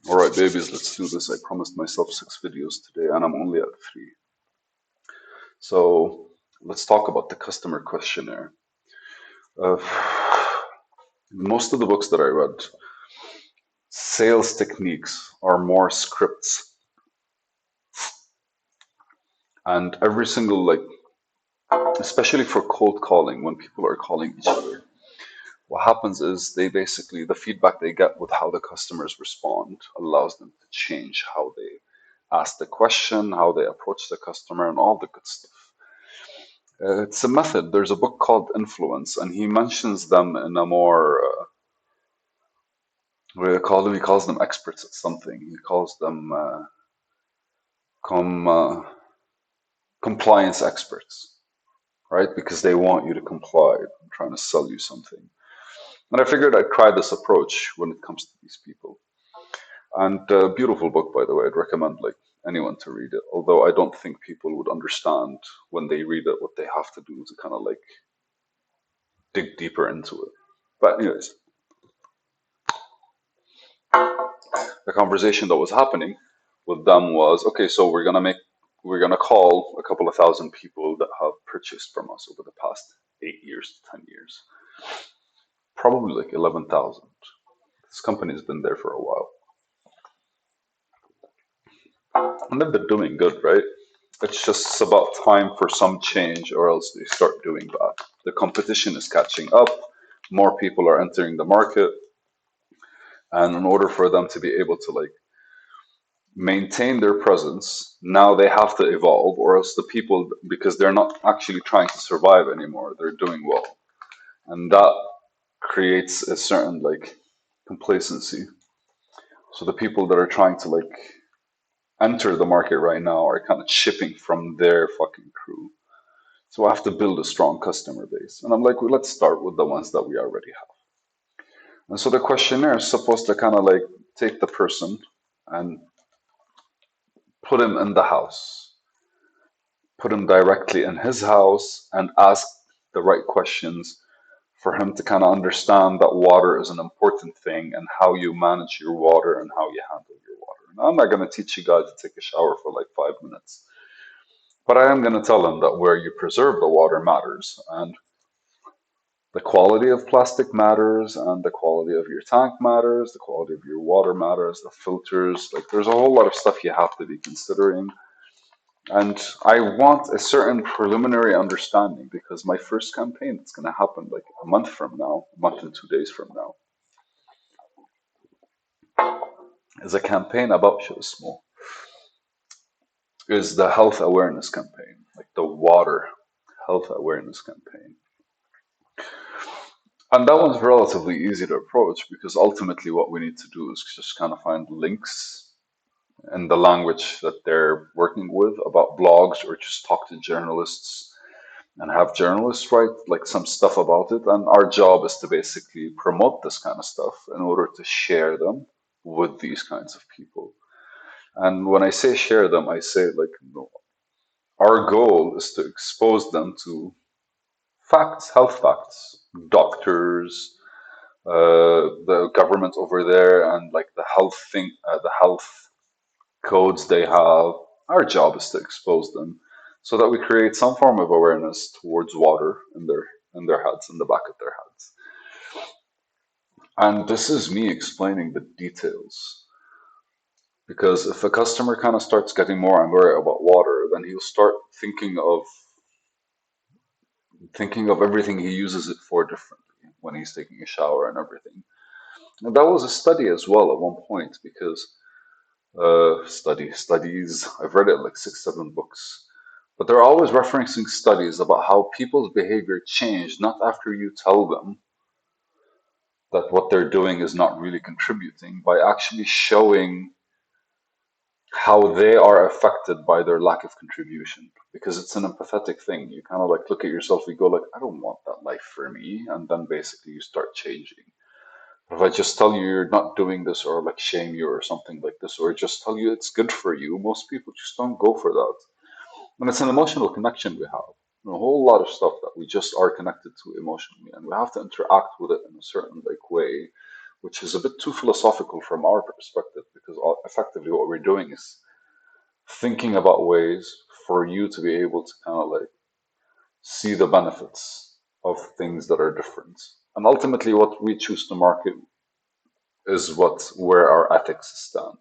All right, babies, let's do this. I promised myself 6 videos today, and I'm only at 3. So let's talk about the customer questionnaire. Uh, most of the books that I read, sales techniques are more scripts, and every single especially for cold calling, when people are calling each other, what happens is they basically the feedback they get with how the customers respond allows them to change how they ask the question, how they approach the customer, and all the good stuff. It's a method. There's a book called Influence, and he mentions them in a more he calls them experts at something. He calls them com, compliance experts, right? Because they want you to comply. I'm trying to sell you something. And I figured I'd try this approach when it comes to these people. And beautiful book, by the way. I'd recommend anyone to read it. Although I don't think people would understand when they read it what they have to do to kind of dig deeper into it. But anyways, the conversation that was happening with them was, okay, so we're gonna call a couple of thousand people that have purchased from us over the past 8 years to 10 years, probably like 11,000. This company's been there for a while, and they've been doing good, right? It's just about time for some change, or else they start doing bad. The competition is catching up. More people are entering the market, and in order for them to be able to maintain their presence, now they have to evolve, or else the people, because they're not actually trying to survive anymore, they're doing well. And that creates a certain complacency. So the people that are trying to enter the market right now are kind of shipping from their fucking crew. So I have to build a strong customer base. And I'm like, well, let's start with the ones that we already have. And so the questionnaire is supposed to kind of take the person and put him in the house, put him directly in his house, and ask the right questions for him to kind of understand that water is an important thing and how you manage your water and how you handle your water. Now, I'm not going to teach you guys to take a shower for like 5 minutes, but I am going to tell them that where you preserve the water matters, and the quality of plastic matters, and the quality of your tank matters, the quality of your water matters, the filters. Like, there's a whole lot of stuff you have to be considering. And I want a certain preliminary understanding because my first campaign is going to happen like a month from now, a month and 2 days from now, is a campaign about Shismo, is the health awareness campaign, like the water health awareness campaign. And that one's relatively easy to approach because ultimately what we need to do is just kind of find links in the language that they're working with about blogs, or just talk to journalists and have journalists write like some stuff about it. And our job is to basically promote this kind of stuff in order to share them with these kinds of people. And when I say share them, I say our goal is to expose them to facts, health facts, doctors, the government over there, and like the health codes they have. Our job is to expose them so that we create some form of awareness towards water in their heads, in the back of their heads. And this is me explaining the details. Because if a customer kind of starts getting more and more about water, then he'll start thinking of everything he uses it for differently when he's taking a shower and everything. And that was a study as well at one point because studies. I've read it like 6, 7 books, but they're always referencing studies about how people's behavior changed not after you tell them that what they're doing is not really contributing, by actually showing how they are affected by their lack of contribution. Because it's an empathetic thing. You kind of look at yourself, you go like, I don't want that life for me, and then basically you start changing. If I just tell you you're not doing this, or like shame you or something like this, or just tell you it's good for you, most people just don't go for that. And it's an emotional connection we have. A whole lot of stuff that we just are connected to emotionally, and we have to interact with it in a certain way, which is a bit too philosophical from our perspective because because effectively what we're doing is thinking about ways for you to be able to kind of like see the benefits of things that are different. And ultimately, what we choose to market is where our ethics stand.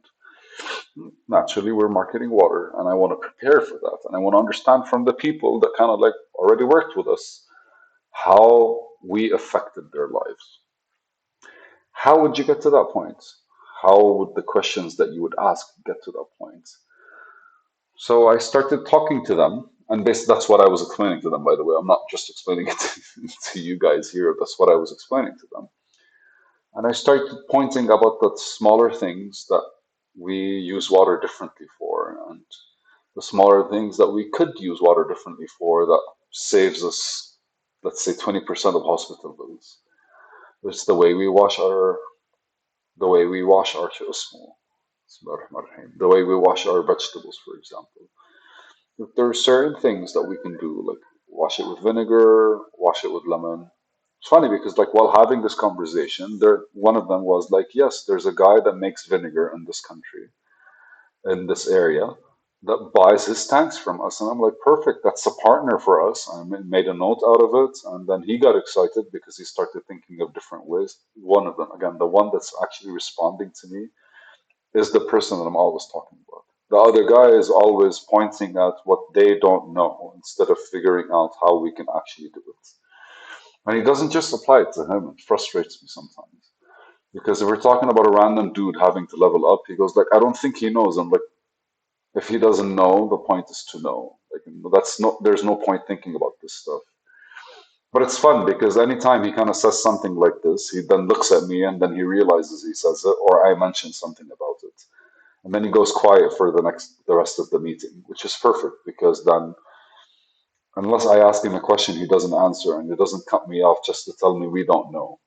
Naturally, we're marketing water, and I want to prepare for that, and I want to understand from the people that kind of like already worked with us how we affected their lives. How would you get to that point? How would the questions that you would ask get to that point? So I started talking to them, and basically that's what I was explaining to them, by the way. I'm not just explaining it to you guys here, that's what I was explaining to them. And I started pointing about the smaller things that we use water differently for, and the smaller things that we could use water differently for that saves us, let's say, 20% of hospital bills. It's the way we wash our the way we wash our vegetables, for example. There are certain things that we can do, like wash it with vinegar, wash it with lemon. It's funny because, like, while having this conversation, one of them was like, "Yes, there's a guy that makes vinegar in this country, in this area, that buys his tanks from us." And I'm like, "Perfect, that's a partner for us." I made a note out of it, and then he got excited because he started thinking of different ways. One of them, again, the one that's actually responding to me, is the person that I'm always talking about. The other guy is always pointing at what they don't know instead of figuring out how we can actually do it. And he doesn't just apply it to him. It frustrates me sometimes. Because if we're talking about a random dude having to level up, he goes like, "I don't think he knows." I'm like, if he doesn't know, the point is to know. Like, there's no point thinking about this stuff. But it's fun because anytime he kind of says something like this, he then looks at me and then he realizes he says it, or I mentioned something about it. And then he goes quiet for the rest of the meeting, which is perfect because then, unless I ask him a question he doesn't answer, and he doesn't cut me off just to tell me we don't know.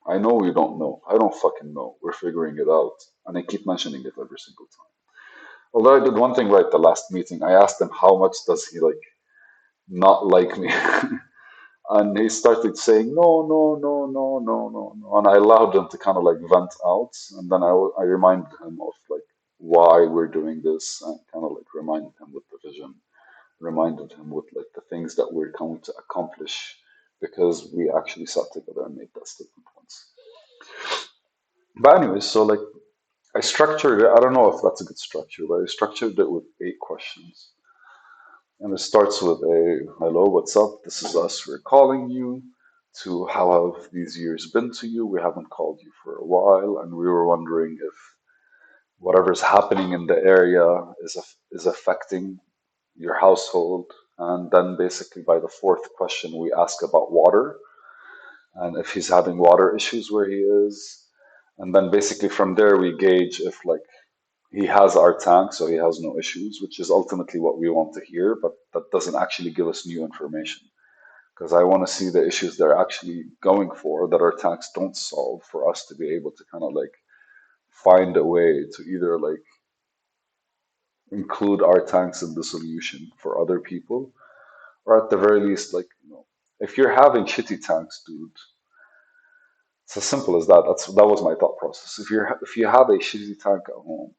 I know we don't know. I don't fucking know. We're figuring it out. And I keep mentioning it every single time. Although I did one thing right the last meeting. I asked him how much does he like not like me. And he started saying no, no, no, no, no, no, no. And I allowed him to kind of like vent out. And then I reminded him of like why we're doing this, and kind of like reminded him with the vision, reminded him with like the things that we're going to accomplish because we actually sat together and made that statement once. But anyways, so like I structured it. I don't know if that's a good structure, but I structured it with 8 questions. And it starts with a hello, what's up? This is us. We're calling you, to how have these years been to you? We haven't called you for a while, and we were wondering if whatever's happening in the area is affecting your household. And then basically by the fourth question, we ask about water and if he's having water issues where he is. And then basically from there, we gauge if like he has our tank, so he has no issues, which is ultimately what we want to hear, but that doesn't actually give us new information because I want to see the issues they're actually going for that our tanks don't solve for us to be able to kind of like find a way to either like include our tanks in the solution for other people, or at the very least, like, if you're having shitty tanks, dude, it's as simple as that. That was my thought process. If you have a shitty tank at home,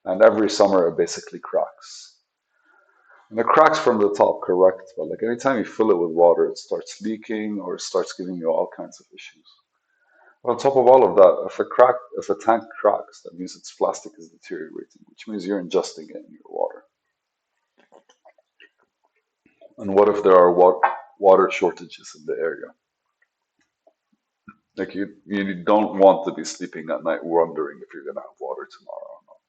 and every summer it basically cracks, and it cracks from the top, correct? But like anytime you fill it with water, it starts leaking or it starts giving you all kinds of issues. But on top of all of that, if a tank cracks, that means its plastic is deteriorating, which means you're ingesting it in your water. And what if there are water shortages in the area? Like you don't want to be sleeping at night wondering if you're gonna have water tomorrow or not.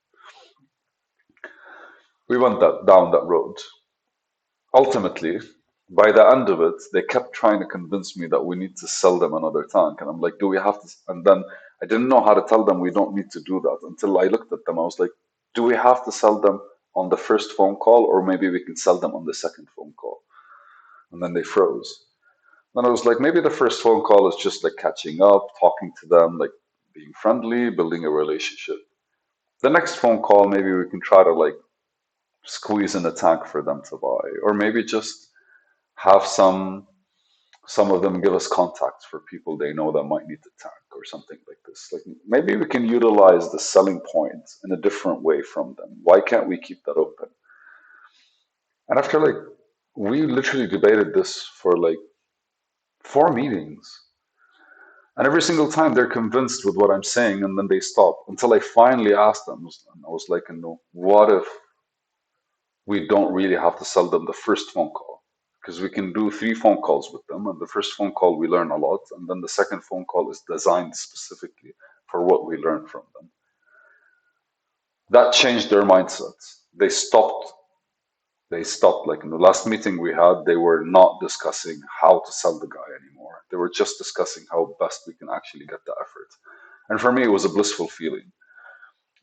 We went down that road. Ultimately, by the end of it, they kept trying to convince me that we need to sell them another tank. And I'm like, do we have to? And then I didn't know how to tell them we don't need to do that until I looked at them. I was like, do we have to sell them on the first phone call, or maybe we can sell them on the second phone call? And then they froze. Then I was like, maybe the first phone call is just like catching up, talking to them, like being friendly, building a relationship. The next phone call, maybe we can try to like squeeze in a tank for them to buy, or maybe just have some Some of them give us contacts for people they know that might need the tank or something like this. Like maybe we can utilize the selling point in a different way from them. Why can't we keep that open? And after like we literally debated this for like 4 meetings. And every single time they're convinced with what I'm saying and then they stop until I finally asked them. And I was like, what if we don't really have to sell them the first phone call? Because we can do 3 phone calls with them. And the first phone call, we learn a lot. And then the second phone call is designed specifically for what we learn from them. That changed their mindsets. They stopped like in the last meeting we had, they were not discussing how to sell the guy anymore. They were just discussing how best we can actually get the effort. And for me, it was a blissful feeling.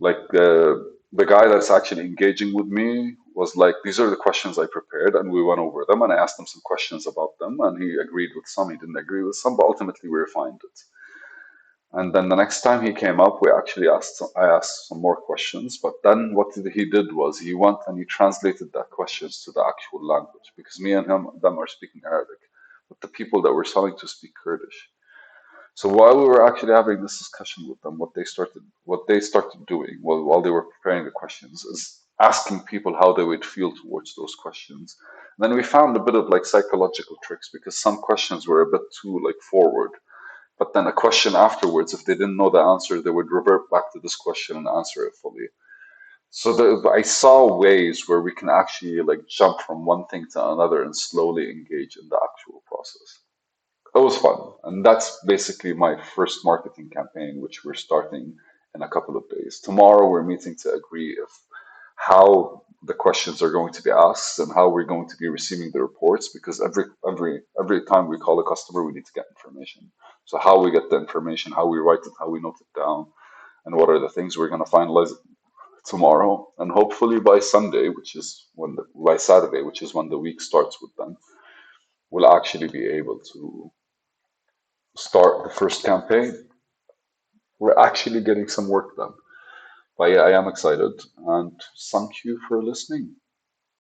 Like the guy that's actually engaging with me was like, these are the questions I prepared, and we went over them, and I asked him some questions about them, and he agreed with some, he didn't agree with some, but ultimately we refined it. And then the next time he came up, I asked some more questions. But then he did was he went and he translated that questions to the actual language because me and them are speaking Arabic, but the people that we're selling to speak Kurdish. So while we were actually having this discussion with them, what they started doing while they were preparing the questions is asking people how they would feel towards those questions. And then we found a bit of like psychological tricks because some questions were a bit too like forward, but then a question afterwards, if they didn't know the answer, they would revert back to this question and answer it fully. So I saw ways where we can actually like jump from one thing to another and slowly engage in the actual process. It was fun. And that's basically my first marketing campaign, which we're starting in a couple of days. Tomorrow, we're meeting to agree if how the questions are going to be asked and how we're going to be receiving the reports because every time we call a customer, we need to get information. So how we get the information, how we write it, how we note it down, and what are the things we're going to finalize tomorrow. And hopefully by Sunday, by Saturday, which is when the week starts with them, we'll actually be able to start the first campaign. We're actually getting some work done. But yeah, I am excited and thank you for listening.